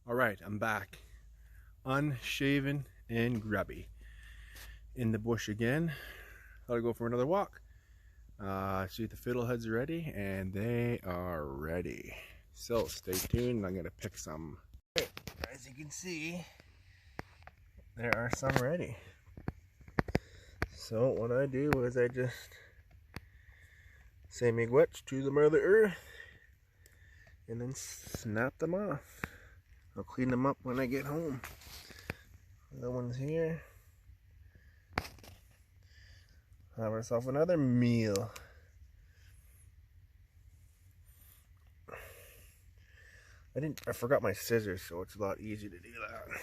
Alright, I'm back. Unshaven and grubby. In the bush again. Thought I'd go for another walk. See if the fiddleheads are ready, and they are ready. So stay tuned, I'm going to pick some. As you can see, there are some ready. So what I do is I just say miigwech to the Mother Earth and then snap them off. I'll clean them up when I get home. The one's here. Have ourselves another meal. I forgot my scissors, so it's a lot easier to do that.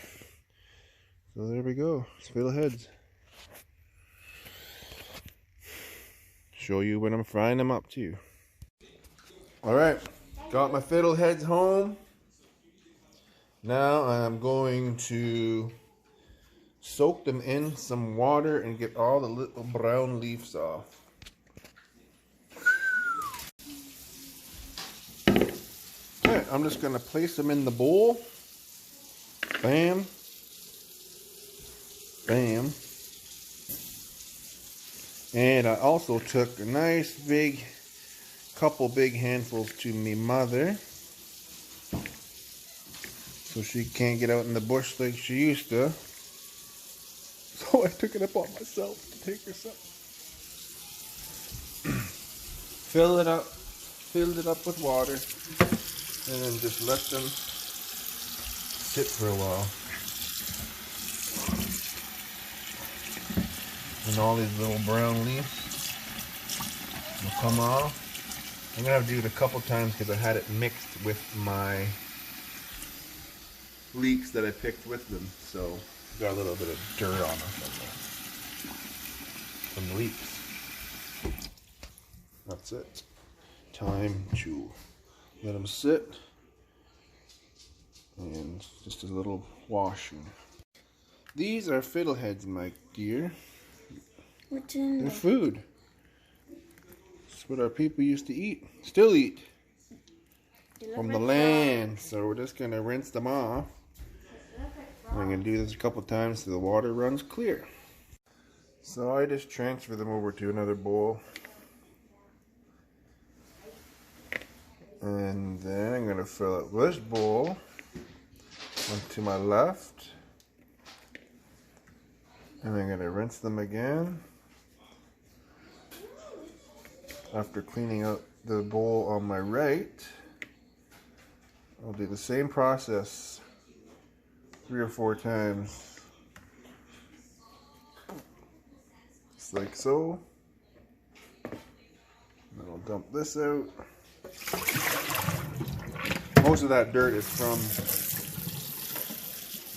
So there we go. It's fiddleheads. Show you when I'm frying them up too. Alright, got my fiddleheads home. Now I'm going to soak them in some water and get all the little brown leaves off. Okay, I'm just going to place them in the bowl. Bam. Bam. And I also took a nice couple big handfuls to me mother, so she can't get out in the bush like she used to. So I took it upon myself to take her some. Filled it up with water, and then just let them sit for a while. And all these little brown leaves will come off. I'm gonna have to do it a couple times because I had it mixed with my leeks that I picked with them, so got a little bit of dirt on them from the leeks. That's it. Time to let them sit and just a little washing. These are fiddleheads, my dear. What's in They're food. It's what our people used to eat, still eat, from the land. So we're just gonna rinse them off. I'm gonna do this a couple times so the water runs clear. So I just transfer them over to another bowl. And then I'm gonna fill up this bowl onto my left. And I'm gonna rinse them again. After cleaning out the bowl on my right, I'll do the same process 3 or 4 times. Just like so. Then I'll dump this out. Most of that dirt is from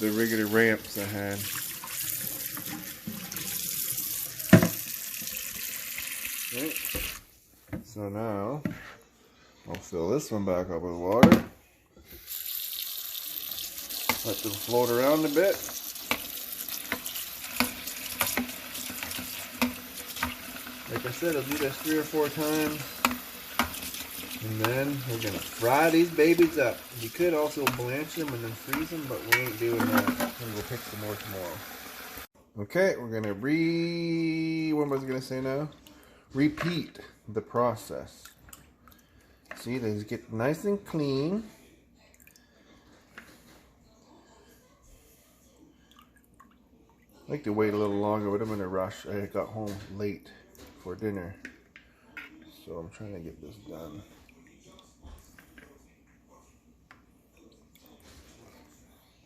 the regular ramps I had. Okay. So now I'll fill this one back up with water. Let them float around a bit. Like I said, I'll do this 3 or 4 times. And then we're going to fry these babies up. You could also blanch them and then freeze them, but we ain't doing that. I'm going to go pick some more tomorrow. Okay, we're going to what was I going to say now? Repeat the process. See, they just get nice and clean. I like to wait a little longer, but I'm in a rush. I got home late for dinner, so I'm trying to get this done.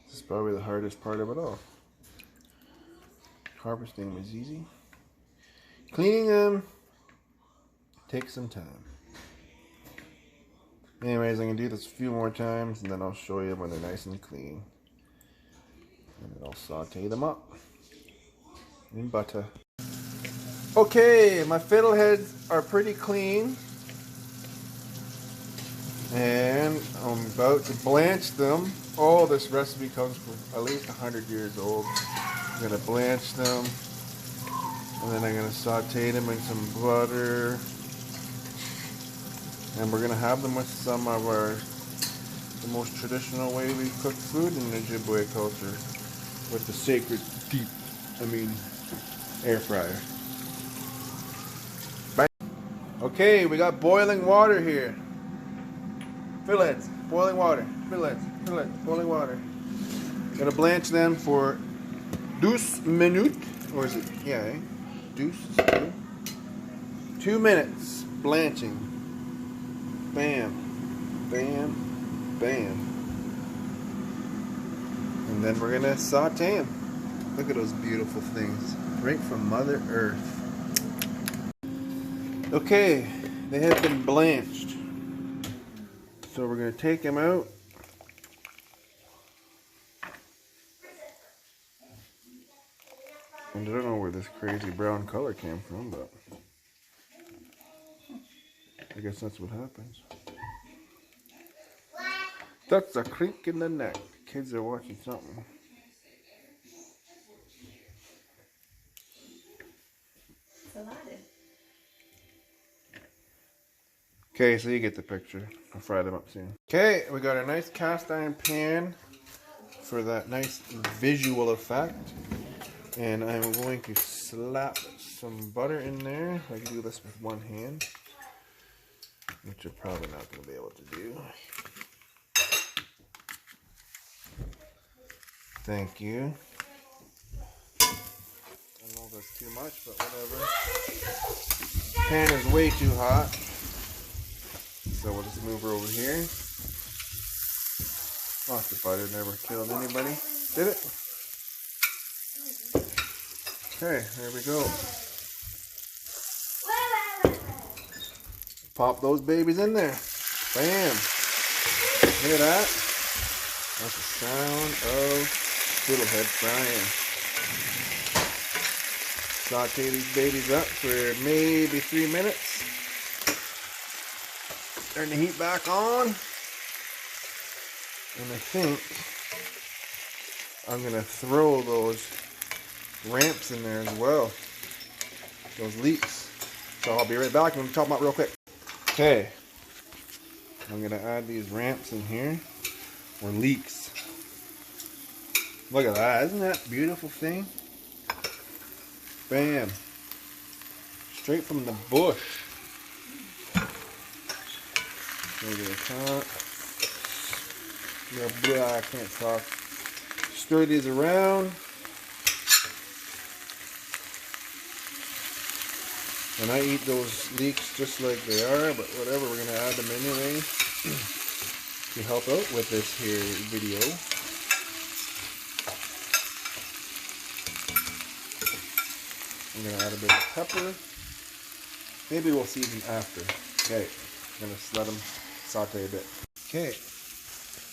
This is probably the hardest part of it all. Harvesting was easy. Cleaning them takes some time. Anyways, I'm going to do this a few more times, and then I'll show you when they're nice and clean. And then I'll saute them up in butter. Okay, my fiddleheads are pretty clean. And I'm about to blanch them. Oh, this recipe comes from at least 100 years old. I'm going to blanch them. And then I'm going to saute them in some butter. And we're going to have them with some of our the most traditional way we cook food in the Ojibwe culture, with the sacred air fryer. Bang. Okay, we got boiling water here. Fiddleheads, boiling water. Fiddleheads, boiling water. Gotta blanch them for 12 minutes, or is it? Yeah, eh? 2 minutes blanching. Bam, bam, bam. And then we're gonna saute them. Look at those beautiful things, right from Mother Earth. Okay, they have been blanched. So we're gonna take them out. And I don't know where this crazy brown color came from, but I guess that's what happens. That's a creak in the neck. Kids are watching something. Okay, so you get the picture. I'll fry them up soon. Okay, we got a nice cast iron pan for that nice visual effect. And I'm going to slap some butter in there. I can do this with one hand, which you're probably not going to be able to do. Thank you. I don't know if that's too much, but whatever. Pan is way too hot. So we'll just move her over here. Lots of butter never killed anybody. Did it? Okay, there we go. Pop those babies in there. Bam. Hear that? That's the sound of Fiddlehead frying. Saute these babies up for maybe 3 minutes. Turn the heat back on. And I think I'm going to throw those ramps in there as well. Those leeks. So I'll be right back. I'm going to chop them up real quick. Okay. I'm going to add these ramps in here. Or leeks. Look at that. Isn't that a beautiful thing? Bam. Straight from the bush. Maybe the top. I can't talk. Stir these around. And I eat those leeks just like they are, but whatever, we're going to add them anyway to help out with this here video. I'm going to add a bit of pepper. Maybe we'll season after. Okay, I'm going to let them saute a bit. Okay.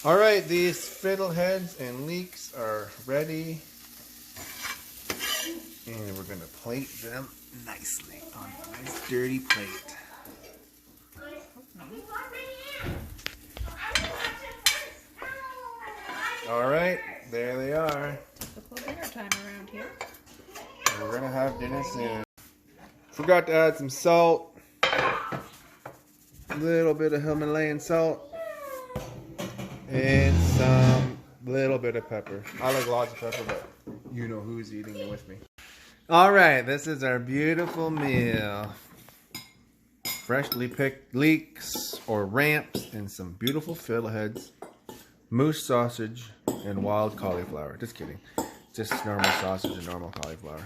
Alright, these fiddleheads and leeks are ready. And we're going to plate them nicely on a nice dirty plate. Alright, there they are. Typical dinner time around here. We're going to have dinner soon. Forgot to add some salt. A little bit of Himalayan salt. And some little bit of pepper. I like lots of pepper, but you know who's eating it with me. Alright, this is our beautiful meal. Freshly picked leeks or ramps and some beautiful fiddleheads, moose sausage, and wild cauliflower. Just kidding. Just normal sausage and normal cauliflower.